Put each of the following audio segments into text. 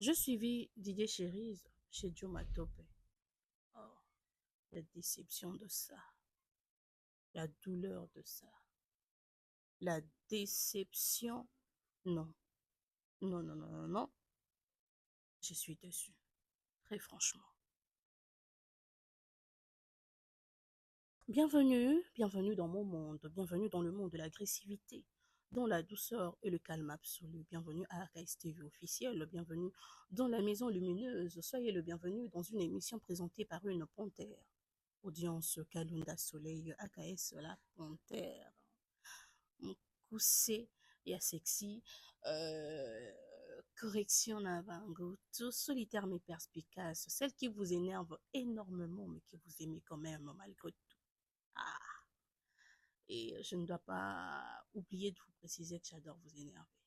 Je suivis Didier Chérise chez Joe Matope. Oh, la déception de ça, la douleur de ça, la déception. Non, non, non, non, non, non. Je suis déçue, très franchement. Bienvenue, bienvenue dans mon monde, bienvenue dans le monde de l'agressivité, dans la douceur et le calme absolu. Bienvenue à AKS TV officiel, bienvenue dans la maison lumineuse. Soyez le bienvenu dans une émission présentée par une panthère. Audience Kalunda Soleil, AKS La Panthère. Moussé et sexy. Correction Navango, tout solitaire mais perspicace. Celle qui vous énerve énormément mais que vous aimez quand même malgré tout. Ah. Et je ne dois pas oublier de vous préciser que j'adore vous énerver.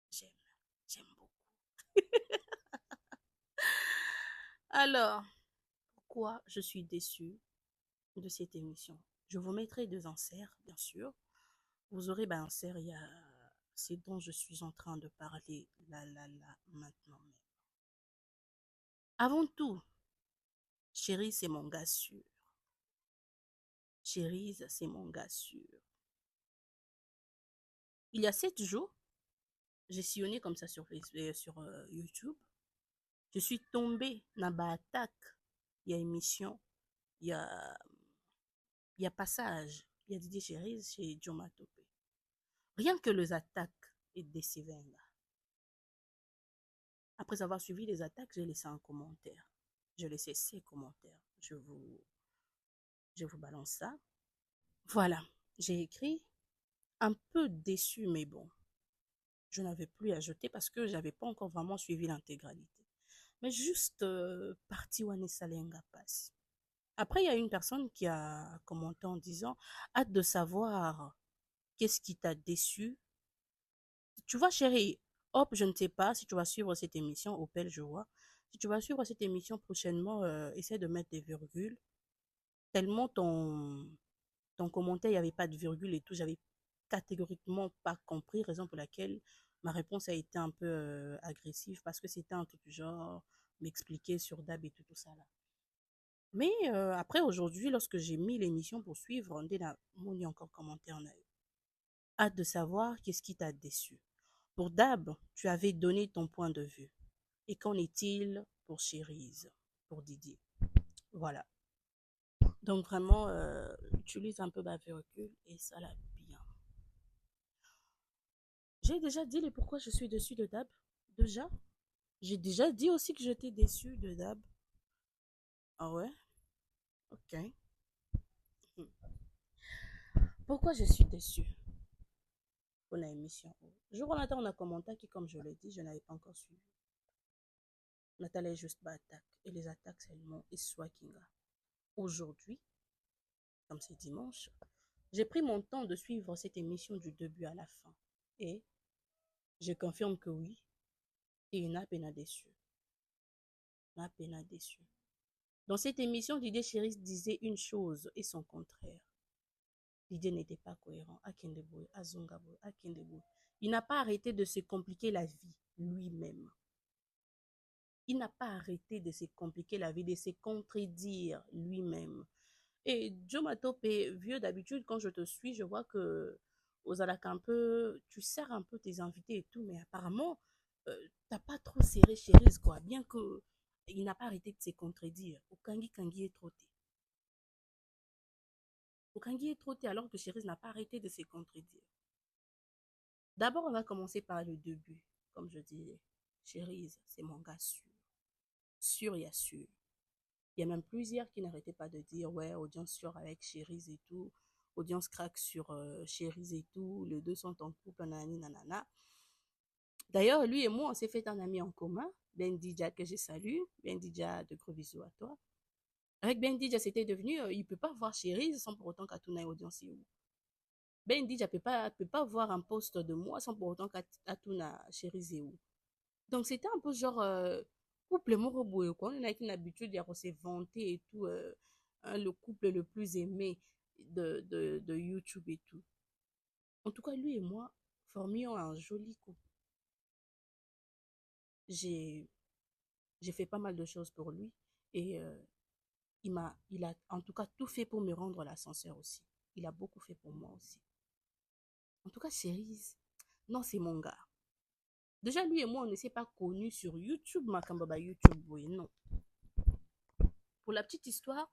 J'aime, j'aime beaucoup. Alors, pourquoi je suis déçue de cette émission? Je vous mettrai deux inserts, bien sûr. Vous aurez insert, il y a c'est dont je suis en train de parler là, maintenant même. Avant tout, Chérie, c'est mon gars sûr. Chérie, c'est mon gars sûr. Il y a 7 jours, j'ai sillonné comme ça sur, sur YouTube. Je suis tombée dans ma attaque. Il y a émission, il y a, il y a passage, il y a Didier Chérie chez Joma Topé. Rien que les attaques et des sévenga. Après avoir suivi les attaques, j'ai laissé un commentaire. Je laissé ces commentaires. Je vous balance ça. Voilà, j'ai écrit un peu déçu, mais bon, je n'avais plus à jeter parce que je n'avais pas encore vraiment suivi l'intégralité. Mais juste partie Wanessa Lenga passe. Après, il y a une personne qui a commenté en disant hâte de savoir qu'est-ce qui t'a déçu. Tu vois, chérie, hop, je ne sais pas si tu vas suivre cette émission, Opel, je vois. Si tu vas suivre cette émission prochainement, essaie de mettre des virgules. Tellement ton commentaire, il n'y avait pas de virgule et tout, j'avais catégoriquement pas compris, raison pour laquelle ma réponse a été un peu agressive parce que c'était un truc du genre m'expliquer sur DAB et tout ça là. Mais après, aujourd'hui, lorsque j'ai mis l'émission pour suivre, on a mon encore commenté en œil. Hâte de savoir qu'est-ce qui t'a déçu. Pour Dab, tu avais donné ton point de vue. Et qu'en est-il pour Chérise, pour Didier? Voilà. Donc vraiment, utilise un peu ma recul et ça l'a bien. J'ai déjà dit les pourquoi je suis déçue de Dab. Déjà. J'ai déjà dit aussi que j'étais déçue de Dab. Ah ouais? Ok. Pourquoi je suis déçue pour la émission? Jour au matin, on a commenté qui, comme je l'ai dit, je n'avais pas encore suivi. Nathalie est juste pas attaque. Et les attaques seulement et soit Kinga. Aujourd'hui, comme c'est dimanche, j'ai pris mon temps de suivre cette émission du début à la fin. Et je confirme que oui, il n'a peine déçu. N'a peine déçu. Dans cette émission, Didier Chéris disait une chose et son contraire. Didier n'était pas cohérent. Akendebo, Azongabo, Akendebo. Il n'a pas arrêté de se compliquer la vie lui-même. Il n'a pas arrêté de se compliquer la vie, de se contredire lui-même. Et Joe Matop est vieux d'habitude, quand je te suis, je vois que aux Alak un peu, tu sers un peu tes invités et tout, mais apparemment, t'as pas trop serré Chérise, quoi. Bien que il n'a pas arrêté de se contredire. Okangi Kangi est trotté. Okangi est trotté alors que Chérise n'a pas arrêté de se contredire. D'abord, on va commencer par le début. Comme je disais, Chérise, c'est mon gars sûr. Sûr, il y a sûr. Il y a même plusieurs qui n'arrêtaient pas de dire, ouais, audience sûre avec Chérise et tout. Audience craque sur Chérise et tout. Les deux sont en couple, nanani, nanana. D'ailleurs, lui et moi, on s'est fait un ami en commun. Ben Didja, que je salue. Ben Didja, de gros bisous à toi. Avec Ben Didja, c'était devenu, il ne peut pas voir Chérise sans pour autant qu'Atouna ait audience. Ben Didja ne peut pas voir un poste de moi sans pour autant qu'Atouna Chérise. Donc, c'était un peu genre, couple moroboué, quoi. On a une habitude de se vanter et tout, hein, le couple le plus aimé de YouTube et tout. En tout cas, lui et moi formions un joli couple. J'ai J'ai fait pas mal de choses pour lui et il a en tout cas tout fait pour me rendre l'ascenseur aussi. Il a beaucoup fait pour moi aussi. En tout cas, Chérise, non, c'est mon gars. Déjà, lui et moi, on ne s'est pas connus sur YouTube, Makambaba YouTube, oui, non. Pour la petite histoire,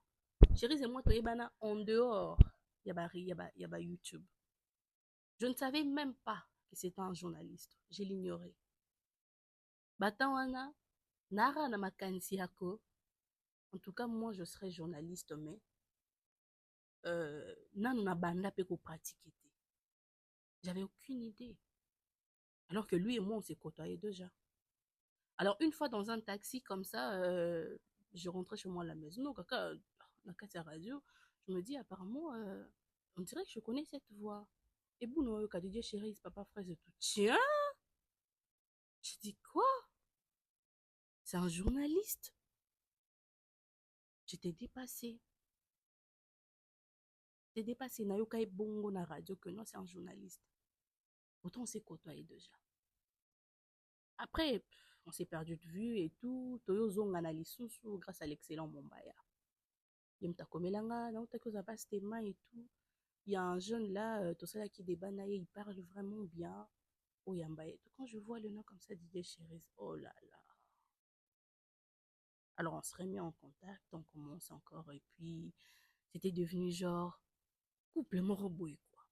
Chérise et moi, Toyebana, en dehors, y a ba YouTube. Je ne savais même pas que c'était un journaliste. Je l'ignorais. Batawana, Nara na makanisi yako. En tout cas, moi, je serais journaliste, mais nanu na banda pe ko pratiquer. J'avais aucune idée. Alors que lui et moi, on s'est côtoyés déjà. Alors, une fois dans un taxi comme ça, je rentrais chez moi à la maison. Donc, dans la radio, je me dis, apparemment, on dirait que je connais cette voix. Et bon, quand tu dis chérie, c'est papa fraise et tout. Tiens, je dis quoi? C'est un journaliste. J'étais dépassée. J'étais dépassée. Nayoka et bongo na radio que non, c'est un journaliste. Pourtant, on s'est côtoyés déjà. Après, on s'est perdu de vue et tout. Toyo zonga na lisusu grâce à l'excellent Mombaya. Yemta komelanga, na utaki oza passe tes mains et tout. Il y a un jeune là, tout ça là qui débat, il parle vraiment bien. Oh Yambaye. Quand je vois le nom comme ça, Didier Chéris, oh là là. Alors on se remet en contact, on commence encore et puis c'était devenu genre couple moroboué quoi.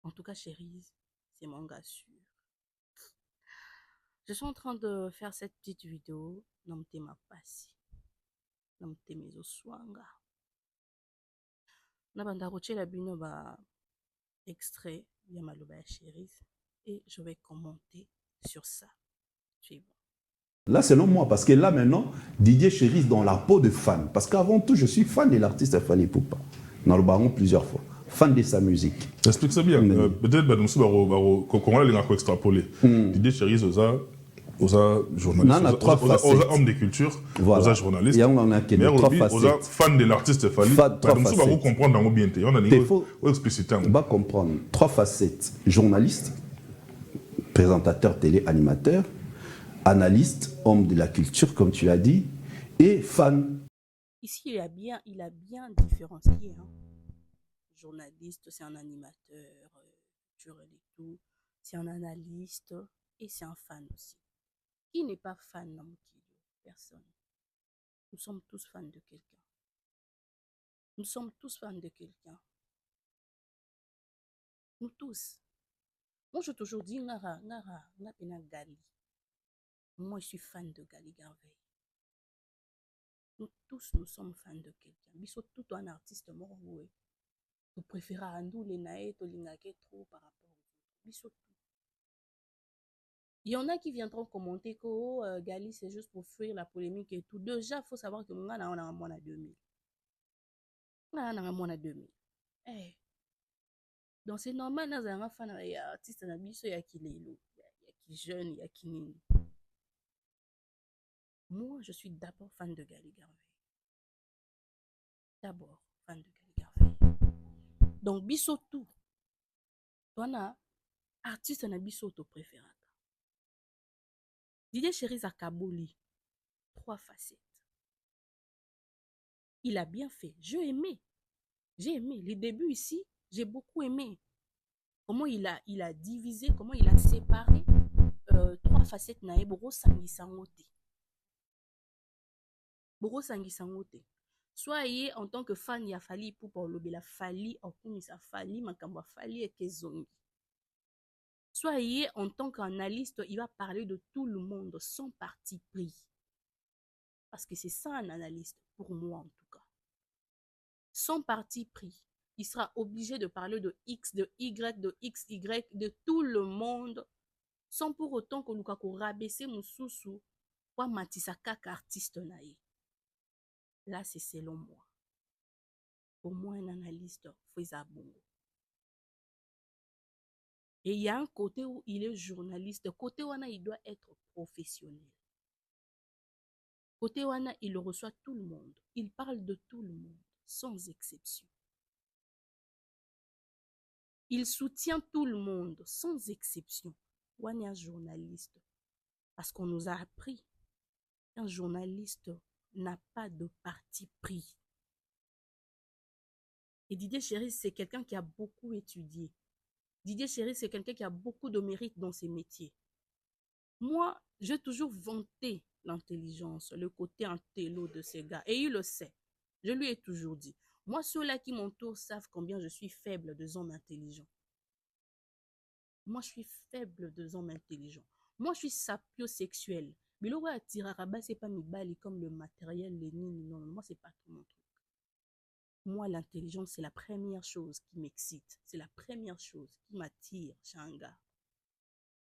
En tout cas, Chéris, c'est mon gars sûr. Je suis en train de faire cette petite vidéo. Nomte ma passi. Nomte mes oswanga. Nabanda roche la bino ba extrait ya maloba ya Chéris et je vais commenter sur ça. Tu bon. Là, selon moi, parce que là, maintenant, Didier Chéris dans la peau de fan. Parce qu'avant tout, je suis fan de l'artiste Fally Ipupa. Dans le baron plusieurs fois. Fan de sa musique. Explique ça bien. Peut-être qu'on va les extrapoler. Didier Chéris, aux journalistes, aux hommes de culture, voilà. Aux journalistes. Et on a trois facettes. Aux fans de l'artiste Fally. Nous allons comprendre dans bien. On a il faut expliciter. On va comprendre trois facettes. Journaliste, présentateur télé, animateur, analyste, homme de la culture, comme tu l'as dit, et fan. Ici, il a bien différencié. Hein. Journaliste, c'est un animateur culturel et tout. C'est un analyste et c'est un fan aussi. Qui n'est pas fan dans Mokido? Personne. Nous sommes tous fans de quelqu'un. Nous sommes tous fans de quelqu'un. Nous tous. Moi, je toujours dis, Ngara, Gali. Moi, je suis fan de Gali Garvey. Nous tous, nous sommes fans de quelqu'un. Biso tout un artiste mort, oui. Nous préférons à nous les naïs, les trop par rapport aux autres. Biso tout. Il y en a qui viendront commenter que oh, Gali, c'est juste pour fuir la polémique et tout. Déjà, il faut savoir que on a un mois à 2000. On a un mois à 2000. Hey. Donc, c'est normal, nous avons un fan artiste, il y a qui jeune, il y a qui nini. Moi, je suis d'abord fan de Gali Garvey. D'abord, fan de Gali Garvey. Donc, biso tout. On a artiste na biso to préféré. Didier Chéris à Kaboli. 3 facettes. Il a bien fait. J'ai aimé. Les débuts ici, j'ai beaucoup aimé. Comment il a divisé, comment il a séparé 3 facettes na Boro Sangisangote. Boro Sangisangote. Soit y en tant que fan, il a fallu pour le Fally, en comme ça Fally, Makamba Fally et Kezongi. Soit en tant qu'analyste, il va parler de tout le monde sans parti pris. Parce que c'est ça un analyste, pour moi en tout cas. Sans parti pris. Il sera obligé de parler de X, de Y, de XY, de tout le monde, sans pour autant que nous rabaisser Moussousou pour matissa kaka artiste naïe. Là, c'est selon moi. Pour moi, un analyste, faut bongo. Et il y a un côté où il est journaliste. Côté où il doit être professionnel. Côté wana, il reçoit tout le monde. Il parle de tout le monde, sans exception. Il soutient tout le monde, sans exception. Wana journaliste. Parce qu'on nous a appris qu'un journaliste n'a pas de parti pris. Et Didier Chéris, c'est quelqu'un qui a beaucoup étudié. Didier Chéris, c'est quelqu'un qui a beaucoup de mérite dans ses métiers. Moi, j'ai toujours vanté l'intelligence, le côté intello de ces gars. Et il le sait. Je lui ai toujours dit. Moi, ceux-là qui m'entourent savent combien je suis faible de hommes intelligents. Moi, je suis faible de hommes intelligents. Moi, je suis sapiosexuel. Mais le roi Tiraraba, c'est pas mes balles comme le matériel, les nini. Non, moi, c'est pas tout mon truc. Moi, l'intelligence, c'est la première chose qui m'excite. C'est la première chose qui m'attire chez un gars.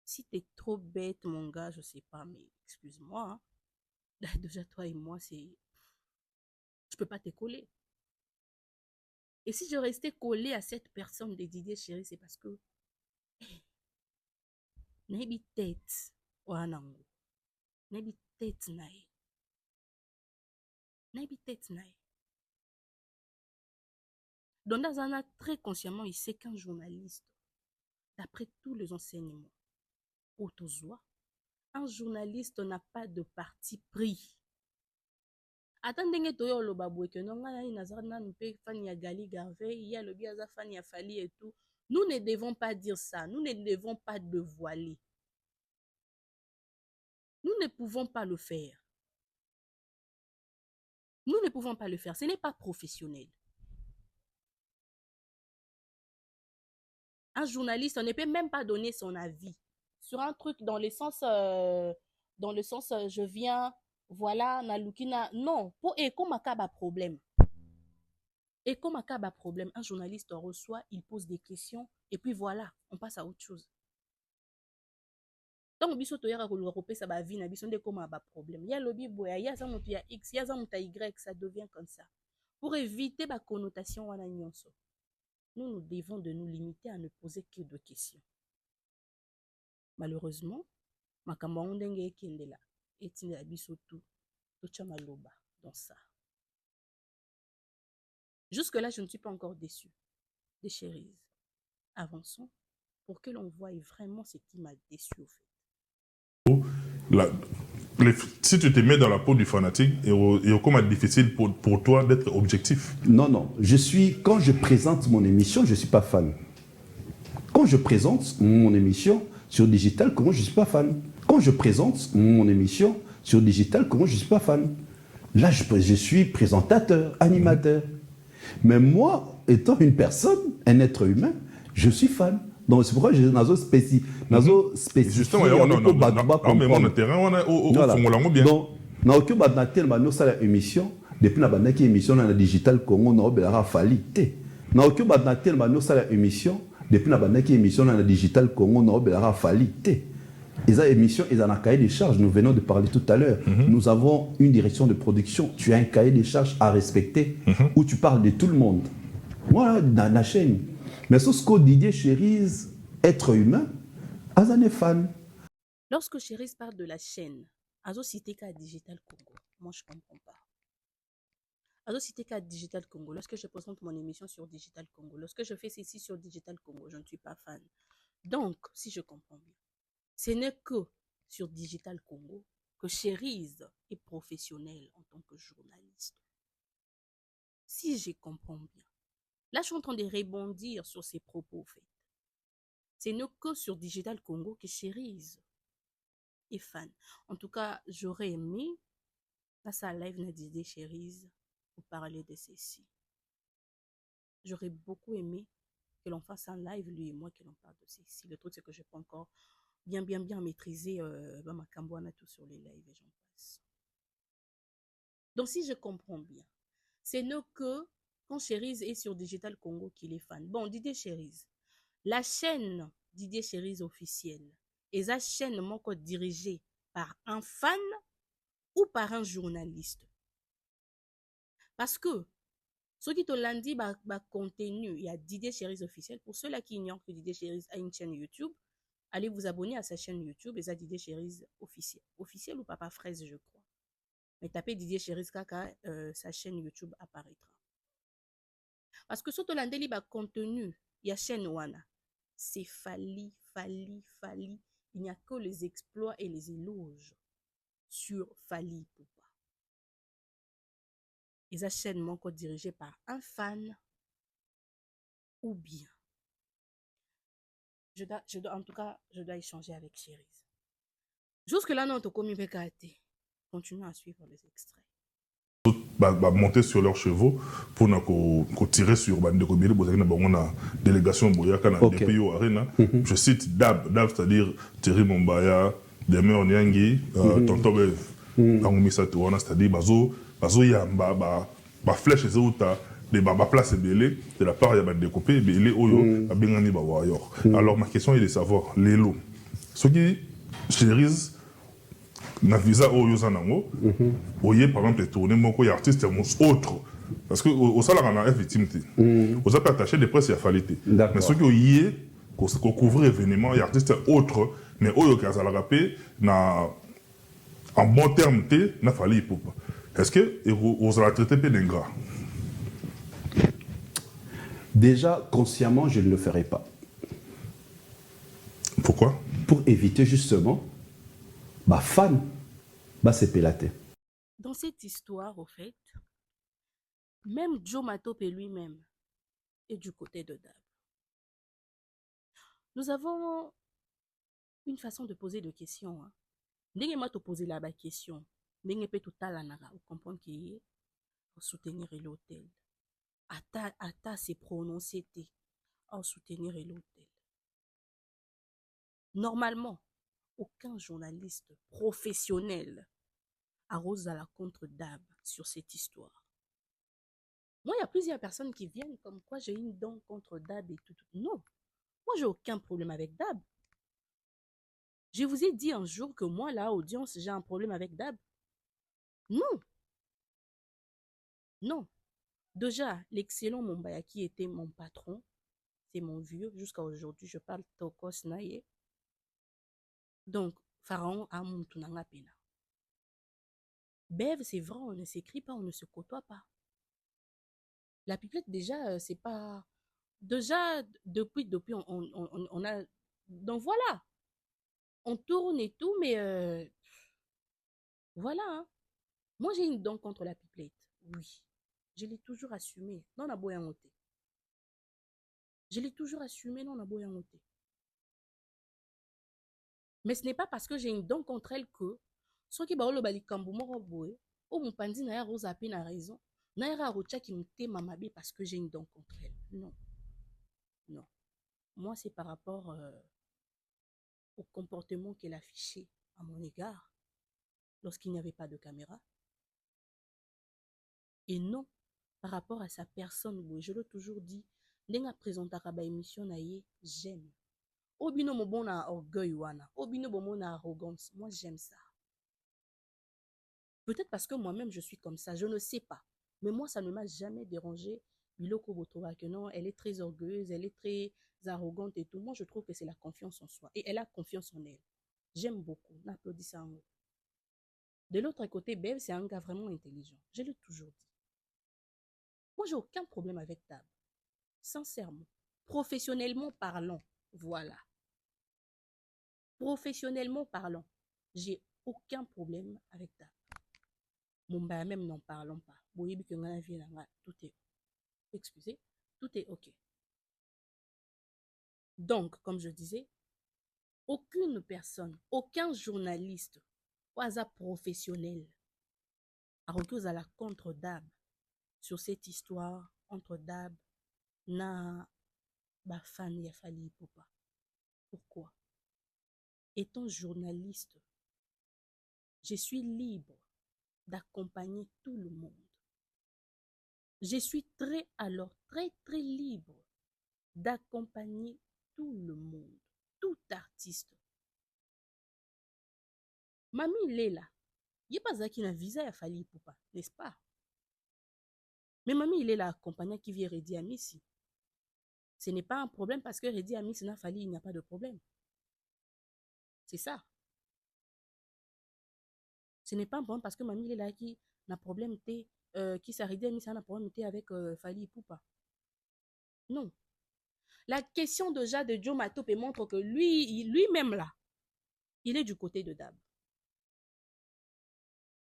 Si t'es trop bête, mon gars, je sais pas, mais excuse-moi. Hein. Déjà, toi et moi, c'est... Je peux pas te coller. Et si je restais collé à cette personne de Didier Chéri, c'est parce que... Nabi tête, wanango. Nabi tête nae. Nabi tête nae. Donc, dans un acte très consciemment, il sait qu'un journaliste, d'après tous les enseignements, autozoa, un journaliste n'a pas de parti pris. Ata ndenge toyo loba boye ke nonga nani nazar nanu pe fan ya Gali Garvey, ya lobi aza fan ya Fali et tout. Nous ne devons pas dire ça. Nous ne devons pas dévoiler. Nous ne pouvons pas le faire. Nous ne pouvons pas le faire. Ce n'est pas professionnel. Un journaliste, on ne peut même pas donner son avis sur un truc dans le sens, je viens, voilà, Nalukina. Non, pour Ekomaka problème. Ekomaka problème. Un journaliste reçoit, il pose des questions et puis voilà, on passe à autre chose. Donc, biso to yaka koluka sa ba vie na biso nde koma ba problème. Ya lobi boya, ya za mutu ya X, ya za mutu ya Y, ça devient comme ça. Pour éviter ba connotation wana nyonso. Nous devons de nous limiter à ne poser que deux questions. Malheureusement, makambo ndenge ekendela etinda biso tout tocha maloba dans ça. Jusque là, je ne suis pas encore déçue des Chéris. Avançons pour que l'on voie vraiment ce qui m'a déçu au fait. Si tu te mets dans la peau du fanatique, et comment difficile pour toi d'être objectif. Non, non. Quand je présente mon émission, je ne suis pas fan. Quand je présente mon émission sur Digital Congo, je ne suis pas fan. Quand je présente mon émission sur Digital Congo, je ne suis pas fan. Là, je suis présentateur, animateur. Mais moi, étant une personne, un être humain, je suis fan. Donc c'est pourquoi j'ai nazo spécifié. Justement, on a même un terrain, on a au bien. Donc, na aucun banatel bano sala émission depuis na banaki émission na Digital Congo na obela falité. Na aucun banatel bano sala émission depuis na banaki émission na Digital Congo na obela falité. Et ça émission ils en a cahier des charges, nous venons de parler tout à l'heure. Nous avons une direction de production, tu as un cahier des charges à respecter où tu parles de tout le monde. Voilà dans la chaîne. Mais ce que Didier Chéris, être humain, Azan est fan. Lorsque Chéris parle de la chaîne, Azo cité qu'à Digital Congo, moi je ne comprends pas. Azo cité qu'à Digital Congo, lorsque je présente mon émission sur Digital Congo, lorsque je fais ceci sur Digital Congo, je ne suis pas fan. Donc, si je comprends bien, ce n'est que sur Digital Congo que Chéris est professionnel en tant que journaliste. Si je comprends bien. Là, je suis en train de rebondir sur ses propos, en fait. C'est ne que sur Digital Congo que Chéris est fan. En tout cas, j'aurais aimé, là, ça live n'a dit Chéris, pour parler de ceci. J'aurais beaucoup aimé que l'on fasse un live, lui et moi, que l'on parle de ceci. Le truc, c'est que je peux encore bien maîtriser ma cambouana tout sur les lives et j'en passe. Donc, si je comprends bien, c'est ne que quand Chéris est sur Digital Congo qu'il est fan. Bon, Didier Chéris, la chaîne Didier Chéris officielle, et la chaîne moko dirigée par un fan ou par un journaliste. Parce que ceux qui te l'ont dit, contenu, il y a Didier Chéris officiel. Pour ceux-là qui ignorent que Didier Chéris a une chaîne YouTube, allez vous abonner à sa chaîne YouTube et ça Didier Chéris officiel. Officiel ou Papa Fraise, je crois. Mais tapez Didier Chéris Kaka, sa chaîne YouTube apparaîtra. Parce que surtout l'andeli contenu, il y a chaîne Wana. C'est Fali. il n'y a que les exploits et les éloges sur Fally Ipupa. Ils chaîne encore dirigée par un fan ou bien. En tout cas, je dois échanger avec Chérise. Jusque-là, non, tu commis pécaté. Continue à suivre les extraits. Monter sur leurs chevaux pour tirer sur la délégation Boyaka dans des pays au Arena. Je cite Dab, c'est-à-dire Thierry Mombaya, Demer Nyangi, Tonton Bev, c'est-à-dire Bazo Yamba, flèche et autres, des place belé de la part de découpé belé oyo abengani ba wayor. Alors ma question est de savoir les lots. Ce qui chérise na visa oyo zanango oye par exemple tourner moko ya artiste autre parce que au salaire na effectivité aux a attaché des presse ya falité mais ce qui oye ko couvrir événement ya artiste autre mais oyo kazala rapé na en bon terme té na Fally Ipupa. Est-ce que vous allez traiter d'ingrat? Déjà, consciemment, je ne le ferai pas. Pourquoi? Pour éviter justement, fan, c'est pélaté. Dans cette histoire, au fait, même Joe Matop et lui-même est du côté de Dab. Nous avons une façon de poser des questions. Ndenge ma te poser la question, ndenge peut tout à l'anara, ou comprendre qu'il est pour soutenir l'hôtel. Ata se prononcer en soutenir l'hôtel. Normalement, aucun journaliste professionnel arrose à la contre Dab sur cette histoire. Moi, il y a plusieurs personnes qui viennent comme quoi j'ai une dent contre Dab et tout. Non, moi, j'ai aucun problème avec Dab. Je vous ai dit un jour que moi, là, audience, j'ai un problème avec Dab. Non. Non. Déjà, l'excellent Mombaya qui était mon patron, c'est mon vieux, jusqu'à aujourd'hui, je parle Tokos Naye. Donc, Pharaon a mon tunanga pena. Bev, c'est vrai, on ne s'écrit pas, on ne se côtoie pas. La pipelette, déjà, c'est pas... Déjà, depuis on a... Donc, voilà. On tourne et tout, mais... Voilà, hein. Moi, j'ai une dent contre la pipelette. Oui. Je l'ai toujours assumé. Non, on a beau y Je l'ai toujours assumé, non, on a beau y Mais ce n'est pas parce que j'ai une dent contre elle que ceux qui baolo bali kambu moko boye o mon pandi na ya rosa pe na raison na ya rocha qui me téma mabe parce que j'ai une dent contre elle. Non. Non. Moi c'est par rapport au comportement qu'elle affichait à mon égard lorsqu'il n'y avait pas de caméra. Et non par rapport à sa personne, boye, je l'ai toujours dit, ndenga présentaka ba émission na ye, j'aime. Obino mo bon na orgueil wana, obino bon na arrogance, moi j'aime ça. Peut-être parce que moi-même, je suis comme ça. Je ne sais pas. Mais moi, ça ne m'a jamais dérangé. Biloko Botoba, que non, elle est très orgueilleuse, elle est très arrogante et tout. Moi, je trouve que c'est la confiance en soi. Et elle a confiance en elle. J'aime beaucoup. N'applaudis ça en haut. De l'autre côté, Bev, c'est un gars vraiment intelligent. Je l'ai toujours dit. Moi, j'ai aucun problème avec Dab. Sincèrement. Professionnellement parlant. Voilà. Professionnellement parlant. J'ai aucun problème avec Dab. Mombaya même n'en parlons pas. Tout est, excusez, tout est ok. Donc, comme je disais, aucune personne, aucun journaliste, ou hasard professionnel, a recours à la contre Dab sur cette histoire entre Dab na fan ya Fally Ipupa. Pourquoi? Étant journaliste, je suis libre d'accompagner tout le monde. Je suis très libre d'accompagner tout le monde, tout artiste. Mami Lela, il n'y a pas qui n'a visa à Fally Ipupa, n'est-ce pas? Mais Mami Lela accompagnant qui vient Redi Amissi. Ce n'est pas un problème parce que Redi Amissi n'a Fally, il n'y a pas de problème. C'est ça. Ce n'est pas un problème parce que Mami Lela qui n'a problème qui s'est Redi Amissi n'a problème avec Fally Ipupa. Non. La question déjà de Joe Matop montre que lui-même là, il est du côté de Dab.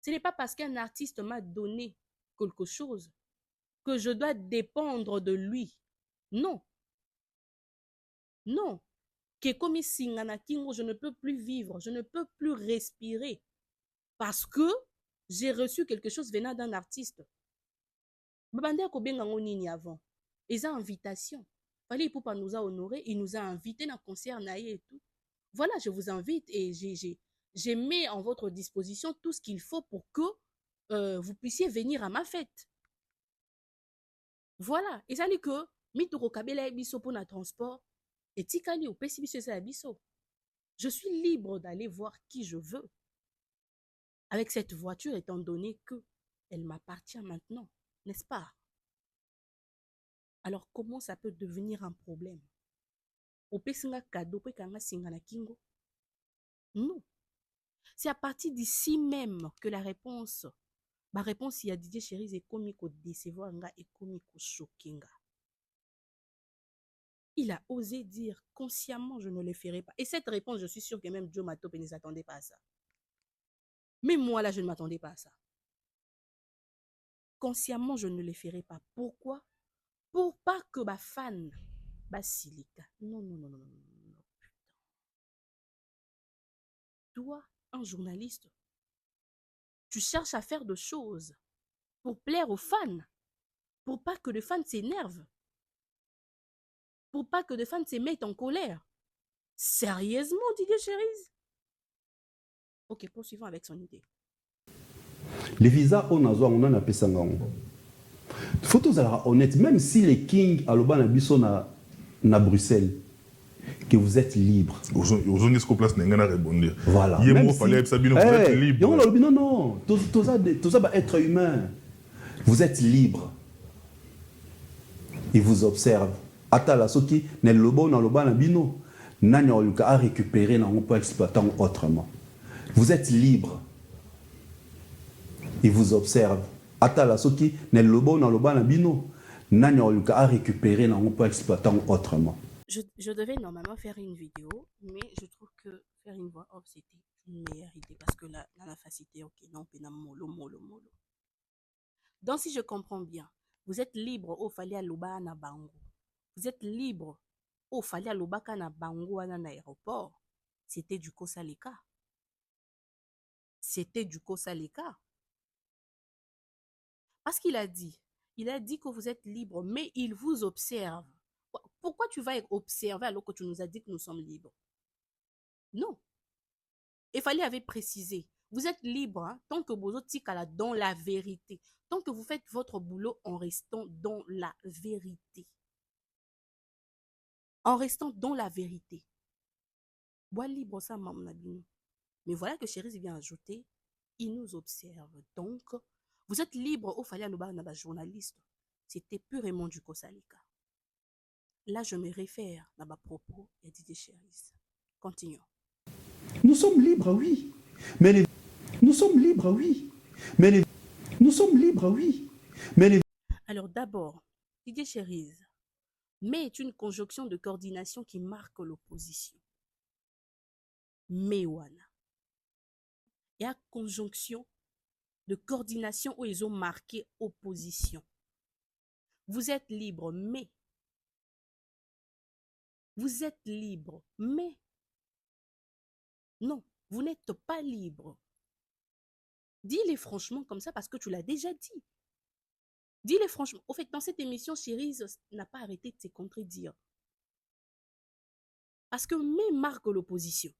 Ce n'est pas parce qu'un artiste m'a donné quelque chose que je dois dépendre de lui. Non. Non. Kekomi Singana Kingo, je ne peux plus vivre, je ne peux plus respirer parce que j'ai reçu quelque chose venant d'un artiste. Babande Kobengango Nini avant. Ils ont invitation. Fallait pour pas nous a honoré, il nous a invités dans le concert naïe et tout. Voilà, je vous invite et j'ai mis en votre disposition tout ce qu'il faut pour que vous puissiez venir à ma fête. Voilà. Et ça dit que mitoko kabela biso pour na transport et tikali ou pesi biso ça biso. Je suis libre d'aller voir qui je veux avec cette voiture étant donné que elle m'appartient maintenant, n'est-ce pas? Alors comment ça peut devenir un problème? Au pesinga cadeau pe kanga singana kingo? Non. C'est à partir d'ici même que ma réponse il y a Didier Chéri et komi ko décevoir nga et komi ko choquer nga. Il a osé dire consciemment je ne le ferai pas. Et cette réponse, je suis sûre que même Joe Matop ne s'attendait pas à ça. Mais moi là, je ne m'attendais pas à ça. Consciemment, je ne le ferai pas. Pourquoi? Pour pas que ma fan Basilika. Non, non, non, non, non, non, non, putain. Toi, un journaliste, tu cherches à faire des choses pour plaire aux fans, pour pas que les fans s'énervent, pour pas que les fans se mettent en colère. Sérieusement, Didier Chérise? Ok, poursuivons avec son idée. Les visas, on a appelé ça. Il faut tous être honnête, même si les kings à l'Oban Abisso na Bruxelles, que vous êtes libre. Aujourd'hui, ce qu'on place n'est pas répondre. Voilà. Hier, il fallait que vous êtes libre. Non, non, tout ça va être humain. Vous êtes libre. Ils vous observent. Atala soki ne lobo na loba na bino nani oluka a récupérer na on peut exploiter autrement. Vous êtes libre. Ils vous observent. Atala soki ne lobo na loba na bino nani oluka a récupérer na on peut exploiter autrement. Je devais normalement faire une vidéo, mais je trouve que faire une voix off c'était une meilleure idée parce que là la facilité ok non pena molo. Donc si je comprends bien, vous êtes libre au fallait loba na bango. Vous êtes libre au fallait lobaka na bango na aéroport. C'était du Kosaleka. C'était du Kosaleka. Parce qu'il a dit que vous êtes libre, mais il vous observe. Pourquoi tu vas observer alors que tu nous as dit que nous sommes libres? Non. Il fallait avait précisé. Vous êtes libre hein, tant que vous êtes dans la vérité. Tant que vous faites votre boulot en restant dans la vérité. En restant dans la vérité. Bois libre ça, maman. Mais voilà que Chéri vient ajouter, il nous observe. Donc, vous êtes libre au fallait à journaliste. C'était purement du Kosaleka. Là, je me réfère à ma propos et Didier Chéri. Continuons. Nous sommes libres, oui. Nous sommes libres, oui. Nous sommes libres, oui. Alors d'abord, Didier Chéri, mais est une conjonction de coordination qui marque l'opposition. Mewana. Il y a conjonction de coordination où ils ont marqué opposition. Vous êtes libre, mais. Vous êtes libre, mais. Non, vous n'êtes pas libre. Dis-les franchement comme ça parce que tu l'as déjà dit. Dis-les franchement. Au fait, dans cette émission, Chéri n'a pas arrêté de se contredire. Parce que mais marque l'opposition.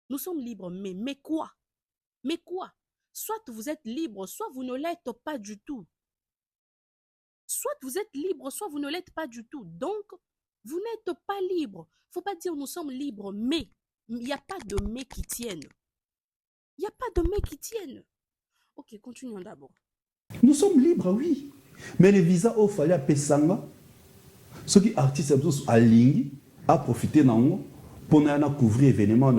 Nous sommes libres, mais quoi? Mais quoi? Soit vous êtes libre, soit vous ne l'êtes pas du tout. Soit vous êtes libre, soit vous ne l'êtes pas du tout. Donc, vous n'êtes pas libre. Il ne faut pas dire nous sommes libres, mais il n'y a pas de mais qui tiennent. Il n'y a pas de mais qui tiennent. Ok, continuons d'abord. Nous sommes libres, oui. Mais les visas au fallait à Pesanga, ceux qui artistes à Lingi, à profiter pour couvrir l'événement.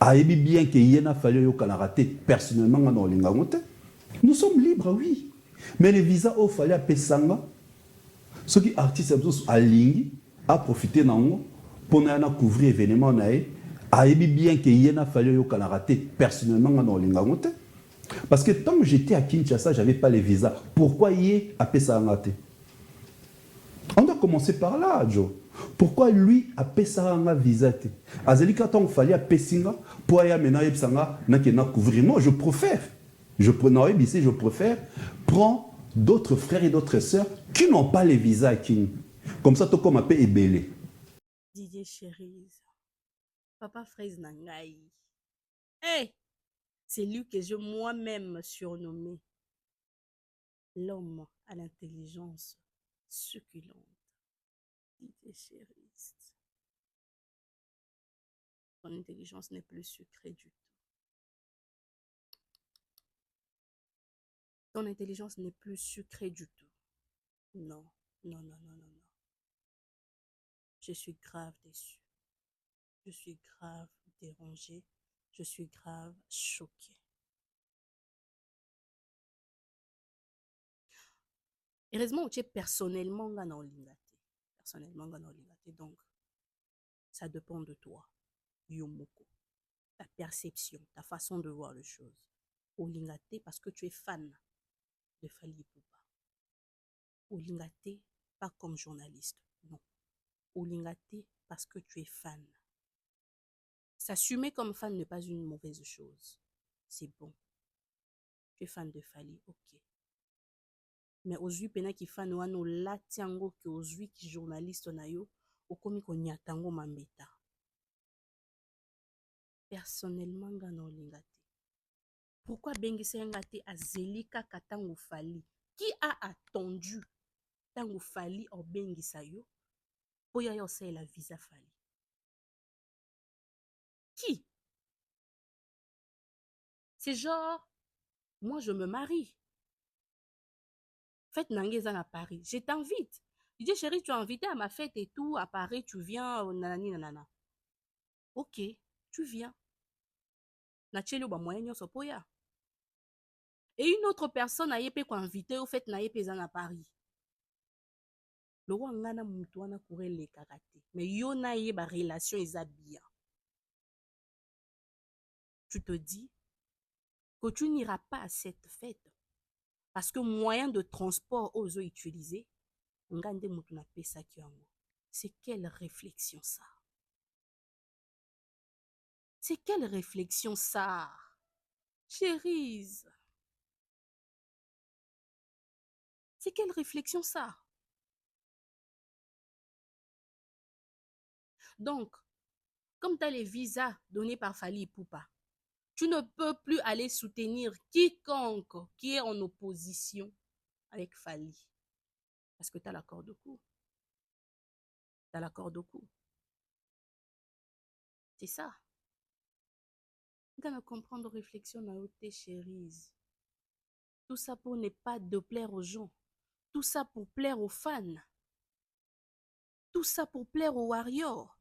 Aïbi bien que yena fallu yo raté personnellement dans l'ingamote. Nous sommes libres, oui. Mais les visas au fallait à Pesanga, ceux qui artistes à Lingi, à profiter pour couvrir l'événement. ayebi bien que yena fallu yo kana raté personnellement ngana olinga ngote parce que tant que j'étais à Kinshasa j'avais pas les visas pourquoi yé a pesa ngate on doit commencer par là Joe pourquoi lui a pesa nga visa te azeli ka tant fallait a pesinga pour ya mena yebsanga na ke na couvrir moi je préfère je préfère prends d'autres frères et d'autres sœurs qui n'ont pas les visas à Kin comme ça to comme appel ebele Didier Chérise, papa fraise nangai. Hey, c'est lui que je moi-même surnommé l'homme à l'intelligence succulente. Didier Chérise. Ton intelligence n'est plus sucrée du tout. Ton intelligence n'est plus sucrée du tout. Non, non, non, non, non, non. Je suis grave déçue. Je suis grave dérangée. Je suis grave choquée. Heureusement, tu es personnellement dans l'ingate. Personnellement dans l'ingate. Donc, ça dépend de toi. Yomoko. Ta perception, ta façon de voir les choses. Olingate parce que tu es fan de Fally Ipupa. Olingate pas comme journaliste. Non. Olingate parce que tu es fan. S'assumer comme fan n'est pas une mauvaise chose. C'est bon. Tu es fan de Fally, ok. Mais aujourd'hui, pena ki fan wano latiango ke aujourd'hui ki journaliste na yo, okomi ko nyatango mambeta. Personnellement, ngana olingate. Pourquoi bengise ngate azelika katango Fally? Qui a attendu tango Fally o bengisa yo? Poya yo sa la visa Fally. Qui? C'est genre, moi je me marie. Fête Nangezan à Paris. Je t'invite. Je dis, chérie, tu es invité à ma fête et tout. À Paris, tu viens. Nanani, nanana. Ok, tu viens. Nachelo ba moyen nyoso poya. Et une autre personne a yépé ko invité au fait na yépé à Paris. Le roi ngana mutuana courait les karaté. Mais yo na yé ba relation isa bien. Tu te dis que tu n'iras pas à cette fête parce que moyen de transport aux eaux utilisés, ngande mutuna pesa kiango. C'est quelle réflexion ça? C'est quelle réflexion ça? Chérise. C'est quelle réflexion ça? Donc, comme tu as les visas donnés par Fally Ipupa, tu ne peux plus aller soutenir quiconque qui est en opposition avec Fally. Parce que tu as l'accord de coup. Tu as l'accord de coup. C'est ça. Tu dois comprendre réflexion à haute chérise. Tout ça pour ne pas de plaire aux gens. Tout ça pour plaire aux fans. Tout ça pour plaire aux warriors.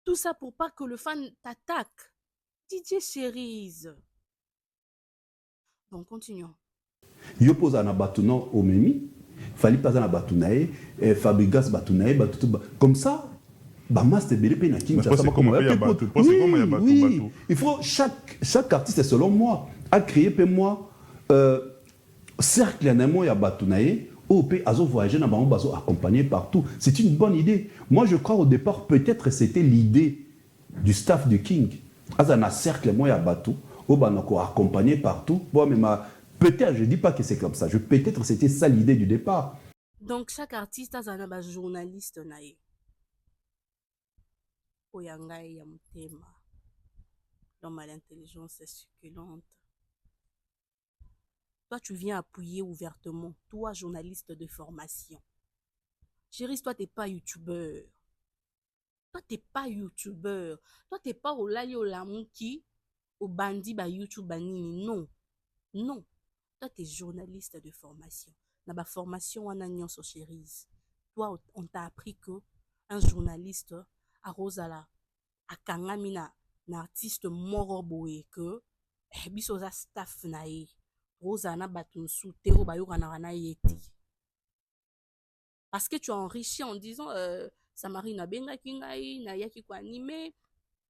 Tout ça pour pas que le fan t'attaque. DJ Chérise. Bon, continuons. Yo pose na batuno omemi, Fally pas na batunae, Fabrigas batunae, comme ça, bah master belé pe na Kinshasa comme oui, il faut chaque artiste selon moi a créé pe moi cercle na mo ya batunae ou pe azo voyager na bango bazo accompagner partout. C'est une bonne idée. Moi je crois au départ peut-être c'était l'idée du staff du King. Azana cercle mo ya batu ou banako accompagner partout. Bon mais peut-être, je ne dis pas que c'est comme ça. Peut-être c'était ça l'idée du départ. Donc, chaque artiste a un journaliste. Oyangai Yamutema. L'homme à l'intelligence succulente. Toi, tu viens appuyer ouvertement. Toi, journaliste de formation. Chérie, toi, tu n'es pas youtubeur. Toi, tu n'es pas youtubeur. Toi, tu n'es pas au lali au lamouki, au bandi, ba YouTube, banini. Non. Non. Toi, tu es journaliste de formation. Dans la formation, on a sur Chérise. Toi, on t'a appris que un journaliste a Rosala, a Kangami na artiste moroboé que bisoza staff nae. Rosana batunsu tero bayura na yeti. Parce que tu as enrichi en disant Samarina benga kingai na yaki ko animé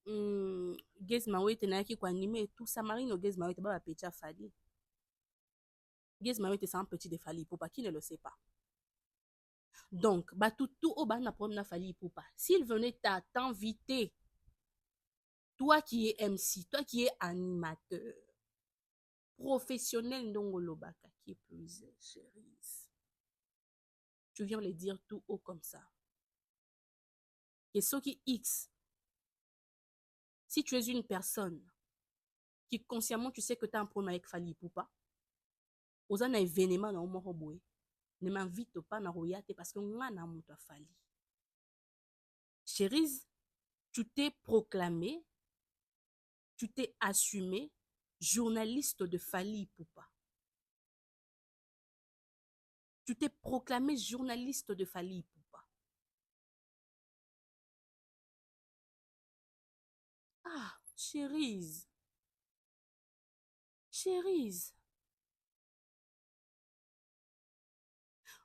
Gez Mawete nayaki ko animer et tout ça. Marine Gez Mawete ba petit Fali. Gez Mawete c'est un petit de Fali Ipupa, qui ne le sait pas. Donc, tout au bas na problème na Fali Ipupa. S'il venait t'inviter, toi qui es MC, toi qui es animateur, professionnel Ndongolobaka, qui est plus chérie, tu viens le dire tout haut comme ça. Et ce qui X, si tu es une personne qui consciemment tu sais que tu as un problème avec Fali Ipupa, aux un événement na omoroboé, ne m'invite pas na royate parce que moi na muta Fali. Chérise, tu t'es proclamé, tu t'es assumé journaliste de Fali Ipupa. Tu t'es proclamé journaliste de Fali Ipupa. Ah, chérise. Chérise.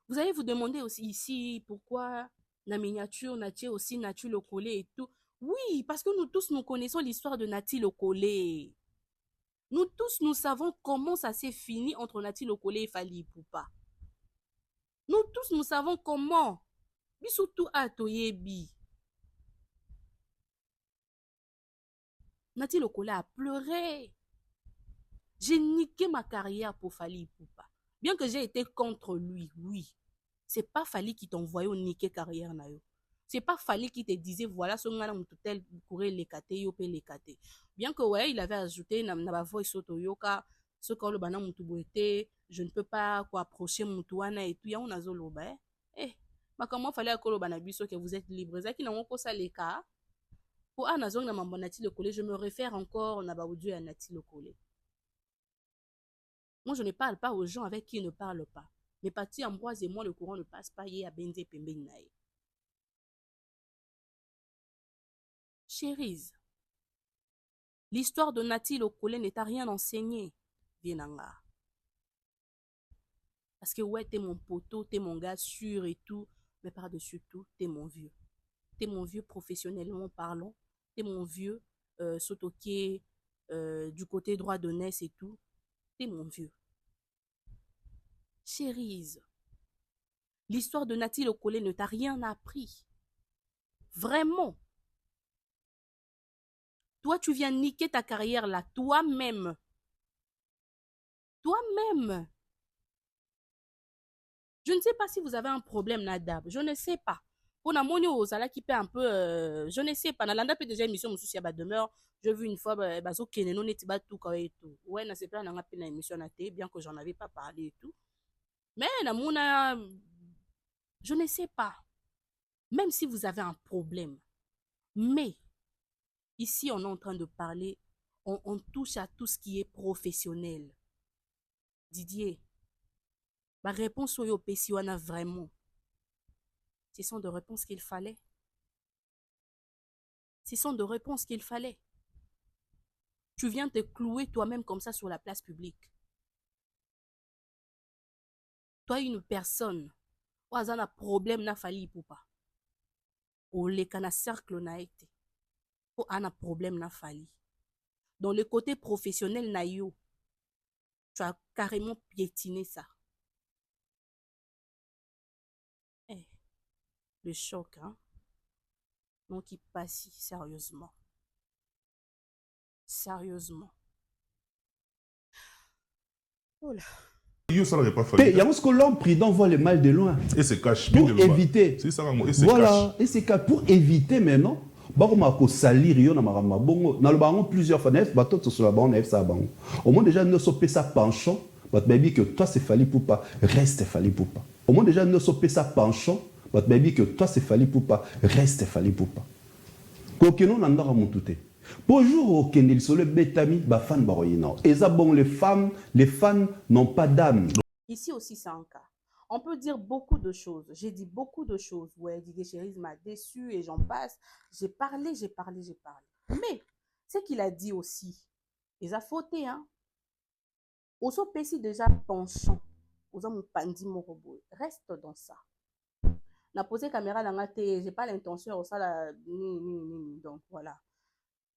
Vous allez vous demander aussi ici pourquoi la miniature Nati aussi Nati Lokole et tout. Oui, parce que nous tous nous connaissons l'histoire de Nati Lokole. Nous tous nous savons comment ça s'est fini entre Nati Lokole et Fali Ipupa. Nous tous nous savons comment. Surtout à Toyebi. Nati Lokole a pleuré. J'ai niqué ma carrière pour Fali Ipupa. Bien que j'ai été contre lui, oui. C'est pas Fali qui t'envoyait au niquer carrière na yo. C'est pas Fali qui te disait voilà ce ngana mututel courir les kate yo pe les kate. Bien que ouais, il avait ajouté na voix soto yoka ce qu'on le bana mutubuete, je ne peux pas quoi approcher mutuana et tout ya on a zoloba. Mais comment fallait que le bana biso que vous êtes libre. Ça qui n'a pas ça les cas. Pour un azong na mambo Nati Lokole, je me réfère encore na baoudu à Nati Lokole. Moi je ne parle pas aux gens avec qui ils ne parlent pas. Mais Pati Ambroise et moi, le courant ne passe pas. Il y a Benze Pembe Nae. Chérise, l'histoire de Nati Lokole ne t'a rien enseigné, Vienanga. Parce que ouais, t'es mon poteau, t'es mon gars sûr et tout. Mais par-dessus tout, t'es mon vieux. T'es mon vieux professionnellement parlant. T'es mon vieux sotoqué du côté droit de Ness et tout. T'es mon vieux. Chérise, l'histoire de Nati Lokole ne t'a rien appris. Vraiment. Toi, tu viens niquer ta carrière là, toi-même. Toi-même. Je ne sais pas si vous avez un problème, Nadab. Je ne sais pas. Pour la monio, ça là qui paie un peu, je ne sais pas. Nalanda peut déjà émission, monsieur Siaba demeure. J'ai vu une fois, bazo keneno netiba tout quoi et tout. Ouais, na c'est pas na peine émission na té, bien que j'en avais pas parlé et tout. Mais na mona, je ne sais pas. Même si vous avez un problème. Mais ici, on est en train de parler, on touche à tout ce qui est professionnel. Didier, ma réponse au Pessiwana vraiment, ce sont des réponses qu'il fallait. Ce sont des réponses qu'il fallait. Tu viens te clouer toi-même comme ça sur la place publique. Toi, une personne, ou a un problème na Fali Ipupa. Ou le kana cercle na été. Ou a un problème na Fali. Dans le côté professionnel na yo, tu as carrément piétiné ça. Le choc, hein. Donc, il passe sérieusement. Sérieusement. Oh là. Ça n'aurait pas fallu. Il y a ce que l'homme prudent voit le mal de loin. Et se cache pour éviter. C'est ça, voilà. Et c'est pour éviter maintenant. Baromako salir yo na marama bongo na le baron plusieurs fois nef bato sur la banque nef ça bango. Au moins déjà ne sopé ça penchant, but baby que toi c'est Fali Ipupa, reste Fali Ipupa. Au moins déjà ne sopé ça penchant, but baby que toi c'est Fali Ipupa, reste Fali Ipupa. Kokeno na ndara mutute. Bonjour au Kendil sur le betami ba fan baroyina. Et ça bon les fans n'ont pas d'âme. Ici aussi c'est un cas. On peut dire beaucoup de choses. J'ai dit beaucoup de choses. Ouais, Didier Chérise m'a déçu et j'en passe. J'ai parlé. Mais, ce qu'il a dit aussi, il a fauté, hein. Oso pesi déjà penchant. Oso mupandi morobo. Reste dans ça. Na posé caméra dans la télé. J'ai pas l'intention de ça. Donc, voilà.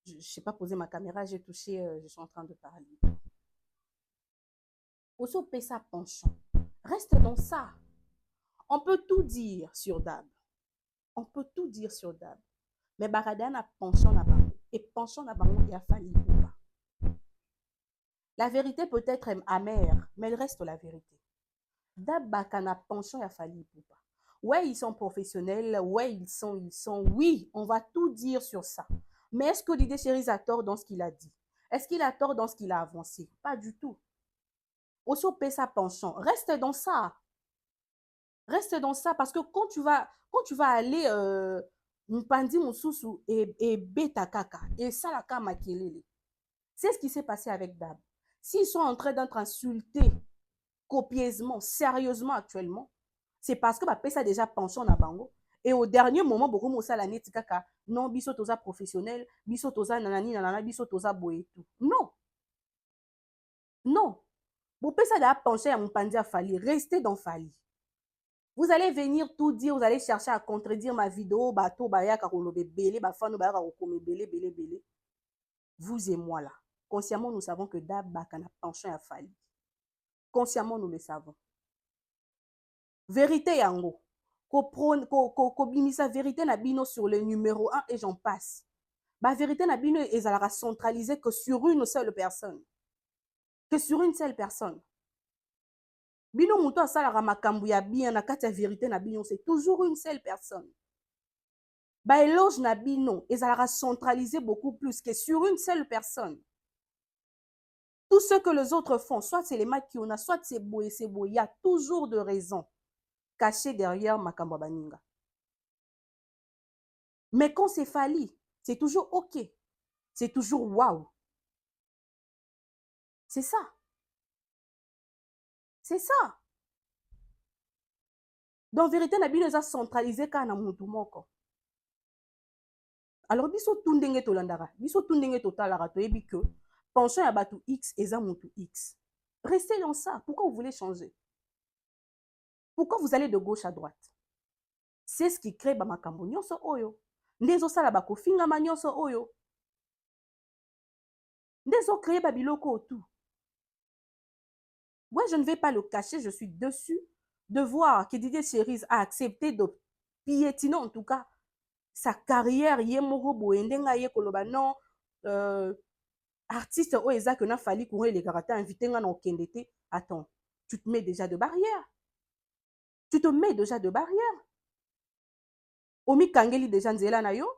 Je sais pas poser ma caméra, j'ai touché, je suis en train de parler. Aussi, ça penchant. Reste dans ça. On peut tout dire sur Dab. On peut tout dire sur Dab. Mais Baradan a penchant na bango. Et penchant na bango, il a fallu pas. La vérité peut être amère, mais elle reste la vérité. Dab Bakana penchant, il a fallu pas. Ouais, ils sont professionnels. Ouais, ils sont. Oui, on va tout dire sur ça. Mais est-ce que l'idée chérie a tort dans ce qu'il a dit? Est-ce qu'il a tort dans ce qu'il a avancé? Pas du tout. Aussi, ça penchant. Reste dans ça. Reste dans ça parce que quand tu vas aller Mpandi Moussousou et Beta Kaka et Salaka Makelele, c'est ce qui s'est passé avec Dab. S'ils sont en train d'être insultés copieusement, sérieusement actuellement, c'est parce que ça déjà penchant na bango. Et au dernier moment, beaucoup de la neti kaka, non, biso toza professionnel, biso toza nanani nanana, biso toza boye tout. Non. Non. Vous pouvez ça pencher à Mpandi à Fali, restez dans Fali. Vous allez venir tout dire, vous allez chercher à contredire ma vidéo, bateau, bayaka, kolobe, belé, bafano, bayaka, kokome, belé, belé, belé. Vous et moi là. Consciemment, nous savons que Dab Bakana penchant à Fali. Consciemment, nous le savons. Vérité yango. Ko bimisa vérité na bino sur le numéro 1 et j'en passe. Ba vérité na bino ezalaka centralisée que sur une seule personne. Que sur une seule personne. Bino muto asalaka makambo ya bien na kati ya vérité na bino, c'est toujours une seule personne. Ba éloge na bino ezalaka centralisé beaucoup plus que sur une seule personne. Tout ce que les autres font, soit c'est les makiona, soit c'est boye, il y a toujours de raisons cachées derrière makambo baninga. Mais quand c'est Fali, c'est toujours ok. C'est toujours waouh. C'est ça. C'est ça. Dans vérité, na bino eza centralisé ka na mutu moko. Alors biso tundenge tolandaka, biso tundenge totalaka toyebi que pension ya batu X eza mutu X. Restez dans ça. Pourquoi vous voulez changer? Pourquoi vous allez de gauche à droite? C'est ce qui crée ba makambo nyonso oyo. Ndezo sala ba kofinga ma nyonso oyo. Ndezo créer ba biloko tout. Ouais, je ne vais pas le cacher, je suis dessus de voir que Didier Cherise a accepté de piétiner en tout cas sa carrière. Yemoro boendenga ye koloba non artiste o eza que na fali courir les karaté invité nga na okendete. Attends, tu te mets déjà de barrière. Tu te mets déjà de barrière. Omi kangeli déjà nzela na yo.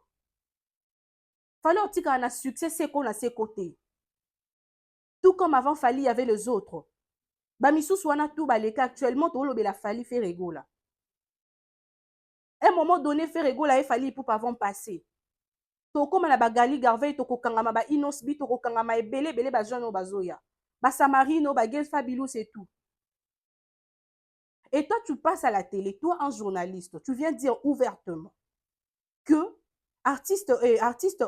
Fallait otika na succès c'est qu'on a ses côtés. Tout comme avant Fali, il y avait les autres. Bamisusu wana tout baleka actuellement to lobela Fali fait rigola. À un moment donné fait rigola et Fali pour avant passer. To comme na bagali garvey to kokangama ba inosbi to kokangama ebele bele ba jeune bazoya. Ba samarino ba gel fabilou c'est tout. Et toi tu passes à la télé, toi un journaliste, tu viens dire ouvertement que artiste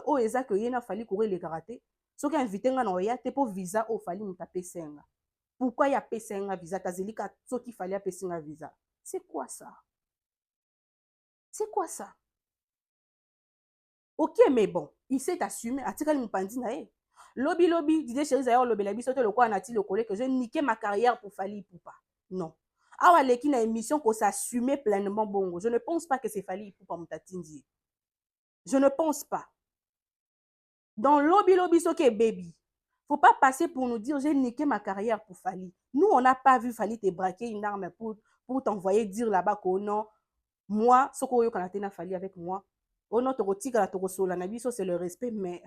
o eza que yena Fali courir les karaté. Soki invité nga na oya te po visa o Fali mutape senga. Pourquoi il y a payé un visa? Tazilika, ce qu'il fallait payer un visa. C'est quoi ça? C'est quoi ça? Ok, mais bon, il s'est assumé. Atika Mpandi nae. Lobby, disait chérie Zaya, lobby la bisote le quoi nati le collègue que j'ai niqué ma carrière pour Fali Poupa. Non. Ah ouais, qui n'a émission qu'on s'assumer pleinement bongo. Je ne pense pas que c'est Fali Poupa Mtatindi. Je ne pense pas. Dans lobby, ce qui est baby. Faut pas passer pour nous dire j'ai niqué ma carrière pour Fali. Nous, on n'a pas vu Fali te braquer une arme pour t'envoyer dire là-bas que non, moi, ce qu'on a Fali avec moi, oh non, c'est le respect, mais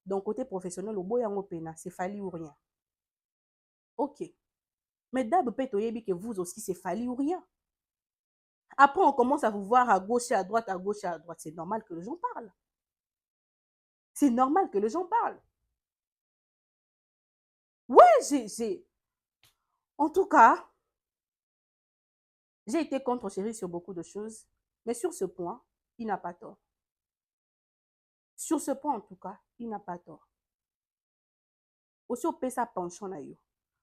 d'un côté professionnel, au boyango pena, c'est Fali ou rien. Ok. Mais d'abord, peut-être que vous aussi, c'est Fali ou rien. Après, on commence à vous voir à gauche et à droite, à gauche et à droite. C'est normal que les gens parlent. C'est normal que les gens parlent. Ouais, en tout cas, j'ai été contre Chéri sur beaucoup de choses, mais sur ce point, il n'a pas tort. Sur ce point, en tout cas, il n'a pas tort. Aussi, on peut sa pension na yo.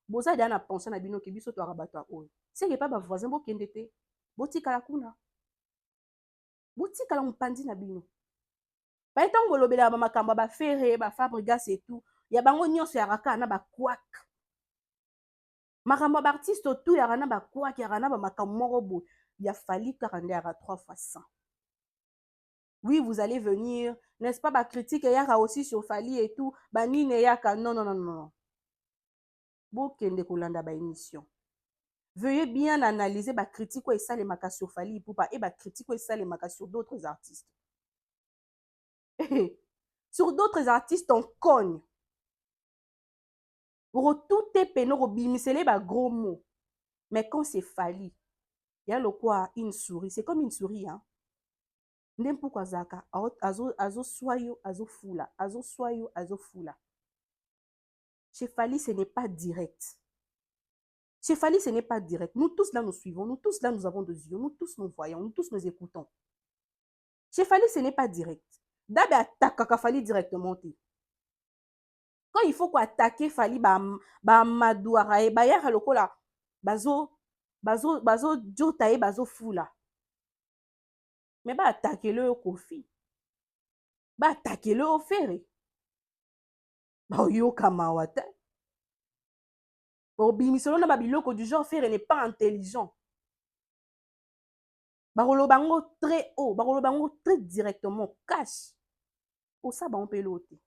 Boza dana pension na bino ki biso to arabato oyo. C'est que pas ba voisin bo kendete. Boti kala kuna. Boti kala mpandi na bino. Ba etango lobela ba makambo ba Ferré, ba Fabregas et tout. Ya bango nyonso ya raka na ba kwak. Makambo ba artiste tout ya rana ba kwak, ya rana ba makambo moko bo. Ya Fally Karande ya 3 fois 100. Oui, vous allez venir, n'est-ce pas, ba critique yaka aussi sur Fally et tout, ba nine yaka non non non non. Bokende kolanda ba émission. Veuillez bien analyser ba critique ou ça les maka sur Fally pour pas et ba critique ou ça les maka sur d'autres artistes. Sur d'autres artistes on cogne. Pour tout est péno bimisele ba gros mots. Mais quand c'est Fally, il y a le quoi une souris, c'est comme une souris hein. N'importe quoi zaka azo soyo azo fula, azo soyo azo fula. Chez Fally, ce n'est pas direct. Chez Fally, ce n'est pas direct. Nous tous là, nous suivons. Nous tous là, nous avons des yeux. Nous tous, nous voyons. Nous tous, nous écoutons. Chez Fally, ce n'est pas direct. D'abord, attaque Fally directement. Quand il faut quoi attaquer Fally, ba madouara e ba yaka lokola bazo jota e bazo fula. Mais ba attaquer le Kofi. Ba attaquer le Ferré. Ba yo kamawata. Bimisolo na babiloko du genre Ferré n'est pas intelligent. Barolo bango très haut, barolo bango très directement, cash. Pour ça, on peut l'ôter.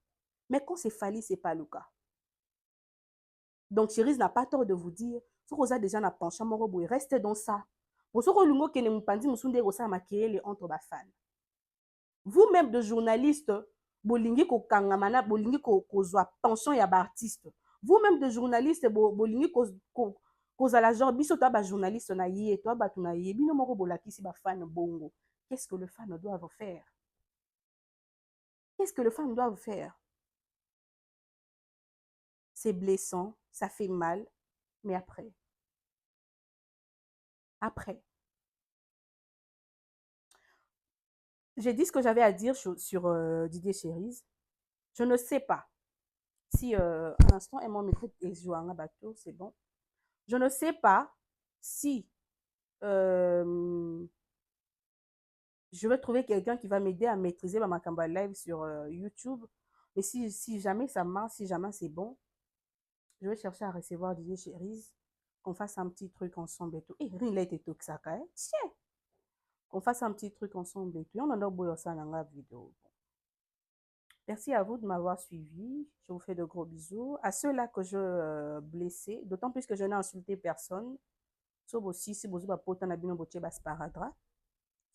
Mais quand c'est Fally, c'est pas le cas. Donc, Chérise n'a pas tort de vous dire, si vous avez déjà un penchant, restez dans ça. Pour ce que vous avez dit, vous avez entre les fans. Vous-même, de journaliste, bolingi ko kangamana, bolingi ko pension ya ba artiste. Vous-même, de journaliste, bolingi ko la genre biso toi ba journaliste na yé toi ba tuna yé bino moko bolakisi ba fan bongo. Qu'est-ce que le fan doit faire? Qu'est-ce que le fan doit faire? C'est blessant, ça fait mal, mais après. J'ai dit ce que j'avais à dire sur Didier Chérise. Je ne sais pas si, à l'instant, elle m'a mis un bateau, c'est bon. Je ne sais pas si je vais trouver quelqu'un qui va m'aider à maîtriser ma Makamba Live sur YouTube. Mais si jamais ça marche, si jamais c'est bon, je vais chercher à recevoir Didier Chérise, qu'on fasse un petit truc ensemble et tout. Et rien n'a été tout ça, quand même. Tiens! Qu'on fasse un petit truc ensemble et tout. On en a beau ça dans la vidéo. Merci à vous de m'avoir suivi. Je vous fais de gros bisous. À ceux-là que je blessais, d'autant plus que je n'ai insulté personne. Sauf aussi si vous avez poté na bino boche basparadra.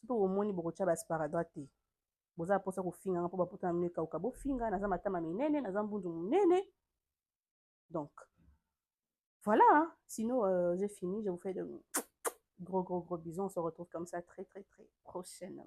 Si vous avez boche basparadra te. Vous avez posé ko finga pour poté na mine ka ukabo finga na za matama minene na za mbundu munene. Donc voilà, hein. Sinon j'ai fini, je vous fais de gros bisous. On se retrouve comme ça très prochainement.